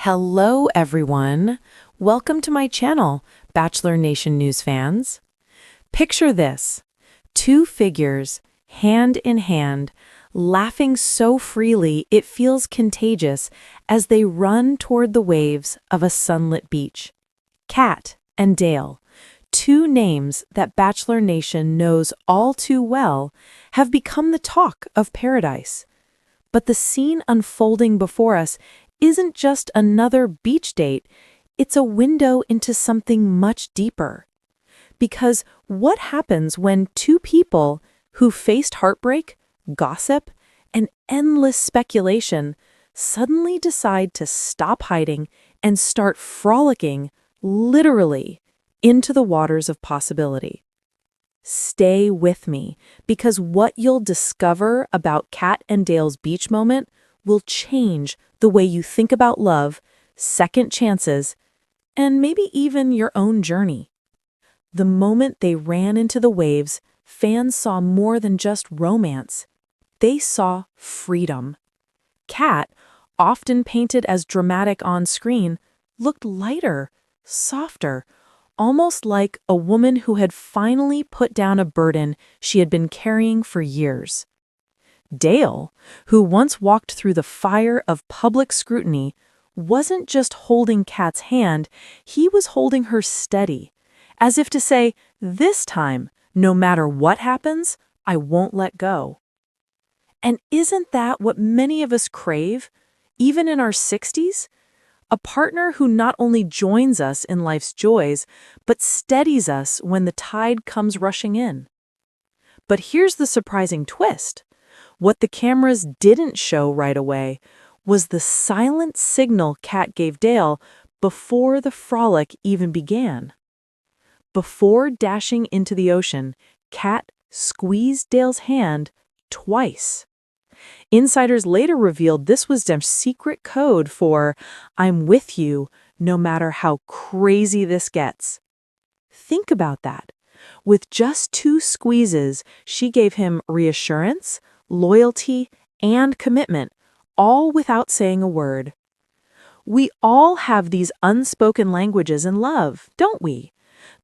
Hello, everyone. Welcome to my channel, Bachelor Nation News fans. Picture this: two figures, hand in hand, laughing so freely it feels contagious as they run toward the waves of a sunlit beach. Kat and Dale, two names that Bachelor Nation knows all too well, have become the talk of paradise. But the scene unfolding before us isn't just another beach date, it's a window into something much deeper. Because what happens when two people who faced heartbreak, gossip, and endless speculation suddenly decide to stop hiding and start frolicking, literally, into the waters of possibility? Stay with me, because what you'll discover about Kat and Dale's beach moment will change the way you think about love, second chances, and maybe even your own journey. The moment they ran into the waves, fans saw more than just romance. They saw freedom. Kat, often painted as dramatic on screen, looked lighter, softer, almost like a woman who had finally put down a burden she had been carrying for years. Dale, who once walked through the fire of public scrutiny, wasn't just holding Kat's hand, he was holding her steady, as if to say, "This time, no matter what happens, I won't let go." And isn't that what many of us crave, even in our 60s? A partner who not only joins us in life's joys, but steadies us when the tide comes rushing in. But here's the surprising twist. What the cameras didn't show right away was the silent signal Kat gave Dale before the frolic even began. Before dashing into the ocean, Kat squeezed Dale's hand twice. Insiders later revealed this was their secret code for "I'm with you no matter how crazy this gets." Think about that. With just two squeezes, she gave him reassurance, loyalty, and commitment, all without saying a word. We all have these unspoken languages in love, don't we?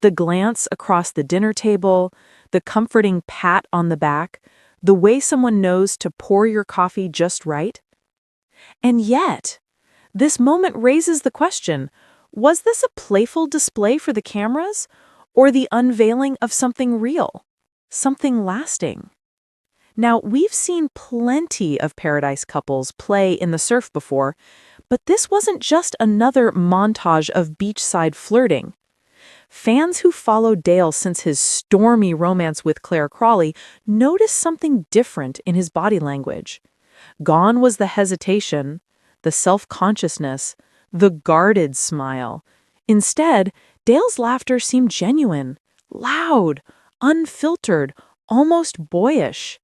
The glance across the dinner table, the comforting pat on the back, the way someone knows to pour your coffee just right. And yet, this moment raises the question, was this a playful display for the cameras, or the unveiling of something real, something lasting? Now, we've seen plenty of paradise couples play in the surf before, but this wasn't just another montage of beachside flirting. Fans who followed Dale since his stormy romance with Claire Crawley noticed something different in his body language. Gone was the hesitation, the self-consciousness, the guarded smile. Instead, Dale's laughter seemed genuine, loud, unfiltered, almost boyish.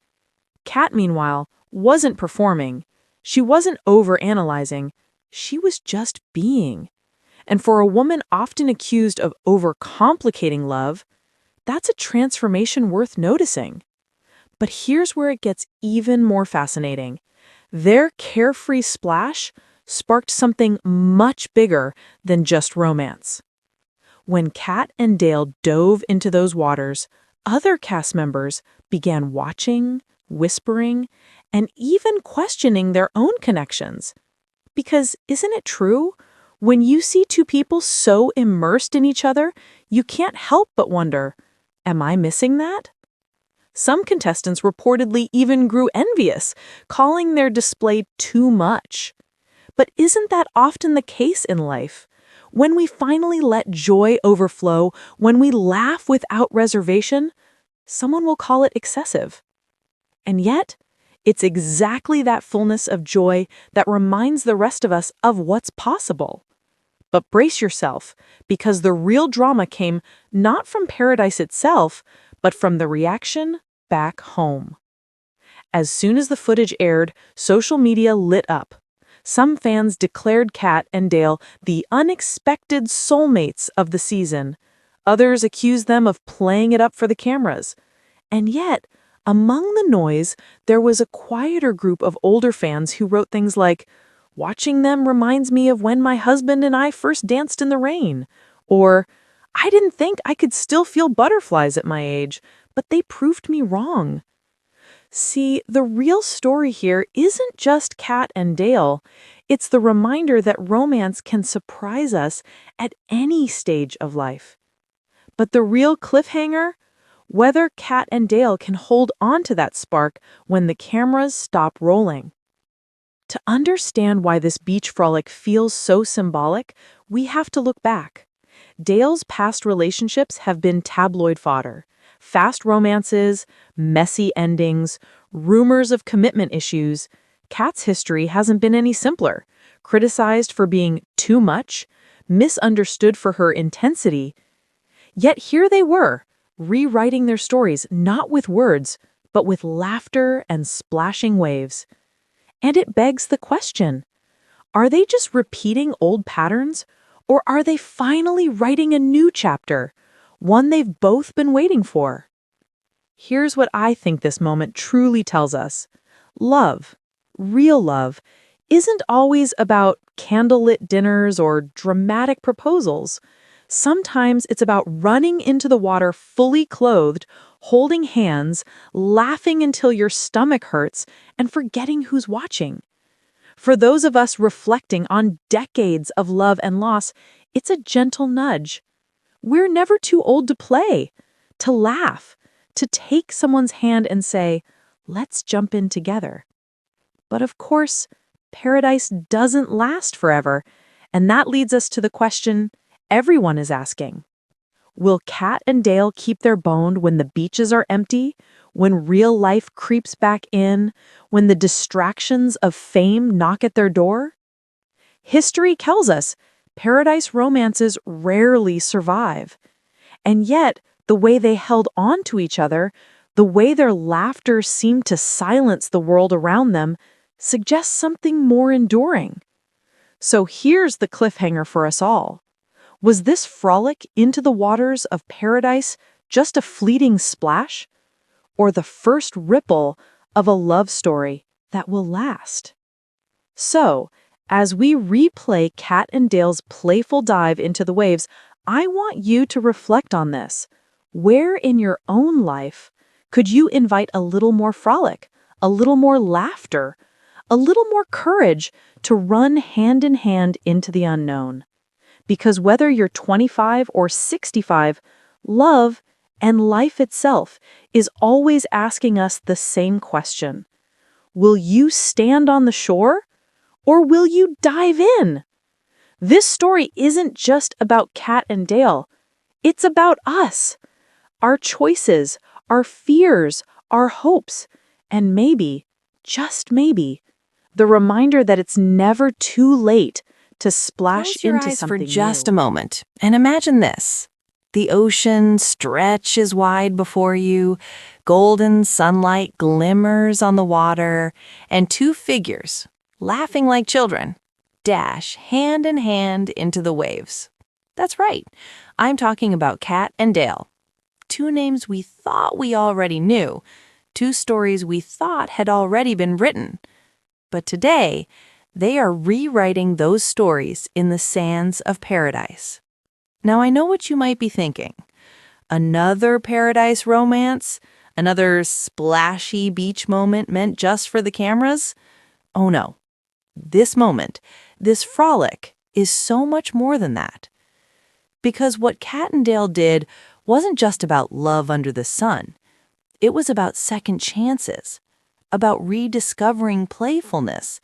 Kat, meanwhile, wasn't performing. She wasn't overanalyzing. She was just being. And for a woman often accused of overcomplicating love, that's a transformation worth noticing. But here's where it gets even more fascinating. Their carefree splash sparked something much bigger than just romance. When Kat and Dale dove into those waters, other cast members began watching, whispering, and even questioning their own connections. Because isn't it true? When you see two people so immersed in each other, you can't help but wonder, am I missing that? Some contestants reportedly even grew envious, calling their display too much. But isn't that often the case in life? When we finally let joy overflow, when we laugh without reservation, someone will call it excessive. And yet, it's exactly that fullness of joy that reminds the rest of us of what's possible. But brace yourself, because the real drama came not from paradise itself, but from the reaction back home. As soon as the footage aired, social media lit up. Some fans declared Kat and Dale the unexpected soulmates of the season. Others accused them of playing it up for the cameras. And yet, among the noise, there was a quieter group of older fans who wrote things like, Watching them reminds me of when my husband and I first danced in the rain. Or, I didn't think I could still feel butterflies at my age, but they proved me wrong. See, the real story here isn't just Cat and Dale. It's the reminder that romance can surprise us at any stage of life. But the real cliffhanger? Whether Cat and Dale can hold on to that spark when the cameras stop rolling. To understand why this beach frolic feels so symbolic, we have to look back. Dale's past relationships have been tabloid fodder. Fast romances, messy endings, rumors of commitment issues. Kat's history hasn't been any simpler. Criticized for being too much, misunderstood for her intensity. Yet here they were, rewriting their stories not with words, but with laughter and splashing waves. And it begs the question, are they just repeating old patterns, or are they finally writing a new chapter, one they've both been waiting for? Here's what I think this moment truly tells us. Love, real love, isn't always about candlelit dinners or dramatic proposals. Sometimes it's about running into the water fully clothed, holding hands, laughing until your stomach hurts, and forgetting who's watching. For those of us reflecting on decades of love and loss, it's a gentle nudge. We're never too old to play, to laugh, to take someone's hand and say, let's jump in together. But of course, paradise doesn't last forever, and that leads us to the question everyone is asking. Will Cat and Dale keep their bond when the beaches are empty, when real life creeps back in, when the distractions of fame knock at their door? History tells us paradise romances rarely survive. And yet, the way they held on to each other, the way their laughter seemed to silence the world around them, suggests something more enduring. So here's the cliffhanger for us all. Was this frolic into the waters of paradise just a fleeting splash, or the first ripple of a love story that will last? So, as we replay Cat and Dale's playful dive into the waves, I want you to reflect on this. Where in your own life could you invite a little more frolic, a little more laughter, a little more courage to run hand in hand into the unknown? Because whether you're 25 or 65, love and life itself is always asking us the same question. Will you stand on the shore, or will you dive in? This story isn't just about Cat and Dale. It's about us, our choices, our fears, our hopes, and maybe, just maybe, the reminder that it's never too late to splash Close your into eyes something for just new. a moment and imagine this. The ocean stretches wide before you, golden sunlight glimmers on the water, and two figures, laughing like children, dash hand in hand into the waves. That's right, I'm talking about Cat and Dale. Two names we thought we already knew, two stories we thought had already been written. But today, they are rewriting those stories in the sands of paradise. Now, I know what you might be thinking. Another paradise romance? Another splashy beach moment meant just for the cameras? Oh no. This moment, this frolic, is so much more than that. Because what Cat and Dale did wasn't just about love under the sun. It was about second chances, about rediscovering playfulness,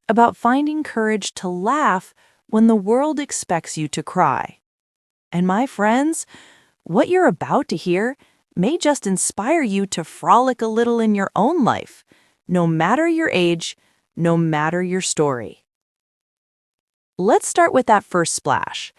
about finding courage to laugh when the world expects you to cry. And my friends, what you're about to hear may just inspire you to frolic a little in your own life, no matter your age, no matter your story. Let's start with that first splash.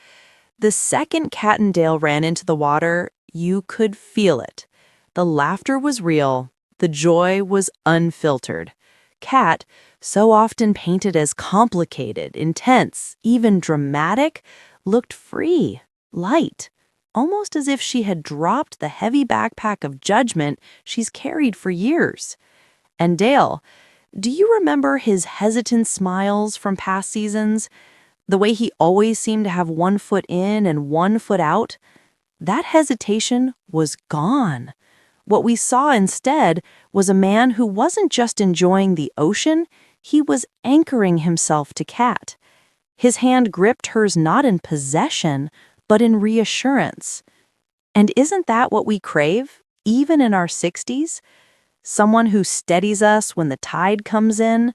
The second Cat and Dale ran into the water, you could feel it. The laughter was real, the joy was unfiltered. Cat, so often painted as complicated, intense, even dramatic, looked free, light, almost as if she had dropped the heavy backpack of judgment she's carried for years. And Dale, Do you remember his hesitant smiles from past seasons? The way he always seemed to have one foot in and one foot out? That hesitation was gone. What we saw instead was a man who wasn't just enjoying the ocean, he was anchoring himself to Kat. His hand gripped hers not in possession, but in reassurance. And isn't that what we crave, even in our 60s? Someone who steadies us when the tide comes in,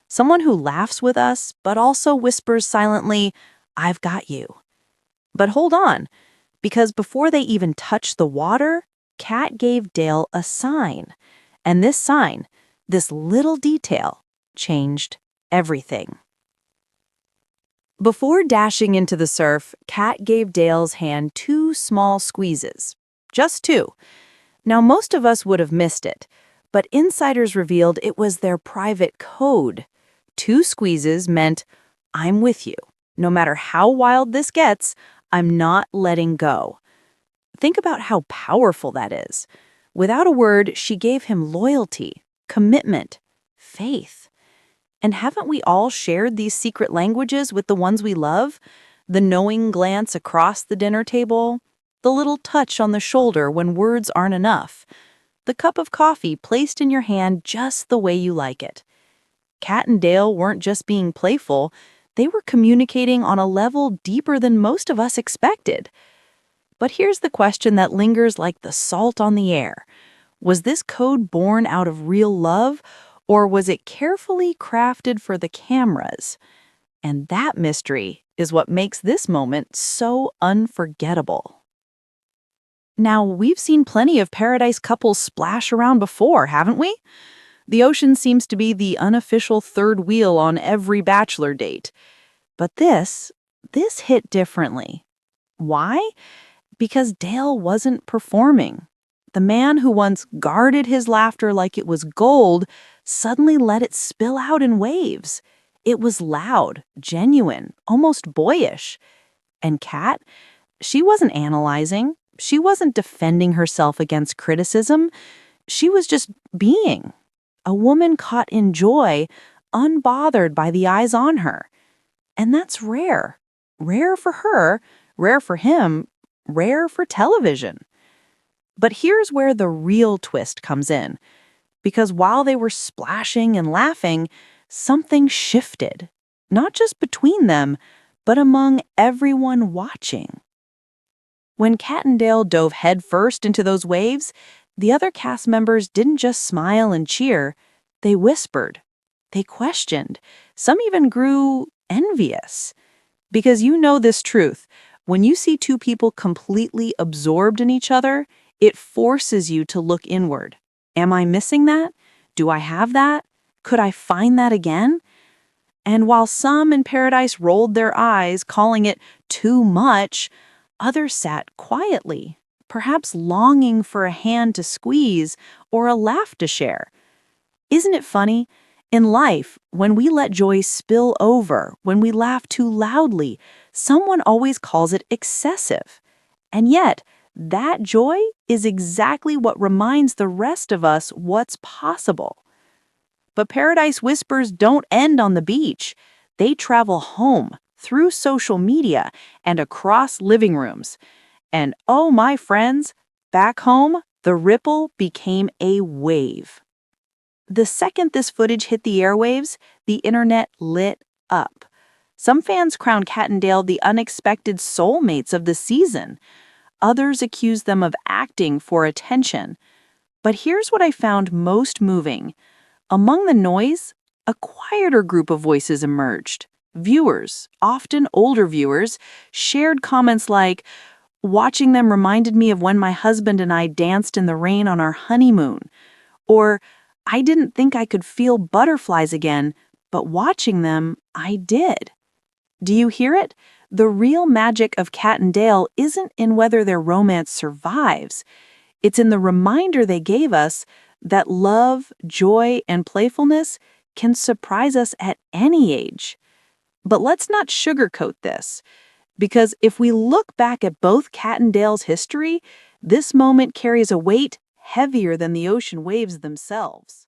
someone who laughs with us, but also whispers silently, "I've got you." But hold on, because before they even touched the water, Kat gave Dale a sign. And this sign, this little detail, changed everything. Before dashing into the surf, Kat gave Dale's hand 2 small squeezes. Just 2. Now, most of us would have missed it, but insiders revealed it was their private code. 2 squeezes meant, "I'm with you. No matter how wild this gets, I'm not letting go." Think about how powerful that is. Without a word, she gave him loyalty, commitment, faith. And haven't we all shared these secret languages with the ones we love? The knowing glance across the dinner table, the little touch on the shoulder when words aren't enough, the cup of coffee placed in your hand just the way you like it. Kat and Dale weren't just being playful, they were communicating on a level deeper than most of us expected. But here's the question that lingers like the salt on the air. Was this code born out of real love, or was it carefully crafted for the cameras? And that mystery is what makes this moment so unforgettable. Now, we've seen plenty of paradise couples splash around before, haven't we? The ocean seems to be the unofficial third wheel on every bachelor date. But this hit differently. Why? Because Dale wasn't performing. The man who once guarded his laughter like it was gold suddenly let it spill out in waves. It was loud, genuine, almost boyish. And Kat, she wasn't analyzing. She wasn't defending herself against criticism. She was just being. A woman caught in joy, unbothered by the eyes on her. And that's rare. Rare for her, rare for him, rare for television. But here's where the real twist comes in. Because while they were splashing and laughing, something shifted. Not just between them, but among everyone watching. When Kat and Dale dove headfirst into those waves, the other cast members didn't just smile and cheer. They whispered. They questioned. Some even grew envious. Because you know this truth. When you see 2 people completely absorbed in each other, it forces you to look inward. Am I missing that? Do I have that? Could I find that again? And while some in paradise rolled their eyes, calling it too much, others sat quietly, perhaps longing for a hand to squeeze or a laugh to share. Isn't it funny? In life, when we let joy spill over, when we laugh too loudly, someone always calls it excessive. And yet, that joy is exactly what reminds the rest of us what's possible. But Paradise Whispers don't end on the beach. They travel home, through social media, and across living rooms. And oh, my friends, back home, the ripple became a wave. The second this footage hit the airwaves, the internet lit up. Some fans crowned Kat and Dale the unexpected soulmates of the season. Others accused them of acting for attention. But here's what I found most moving. Among the noise, a quieter group of voices emerged. Viewers, often older viewers, shared comments like, "Watching them reminded me of when my husband and I danced in the rain on our honeymoon," or "I didn't think I could feel butterflies again, but watching them, I did." Do you hear it? The real magic of Kat and Dale isn't in whether their romance survives. It's in the reminder they gave us that love, joy, and playfulness can surprise us at any age. But let's not sugarcoat this, because if we look back at both Kat and Dale's history, this moment carries a weight heavier than the ocean waves themselves.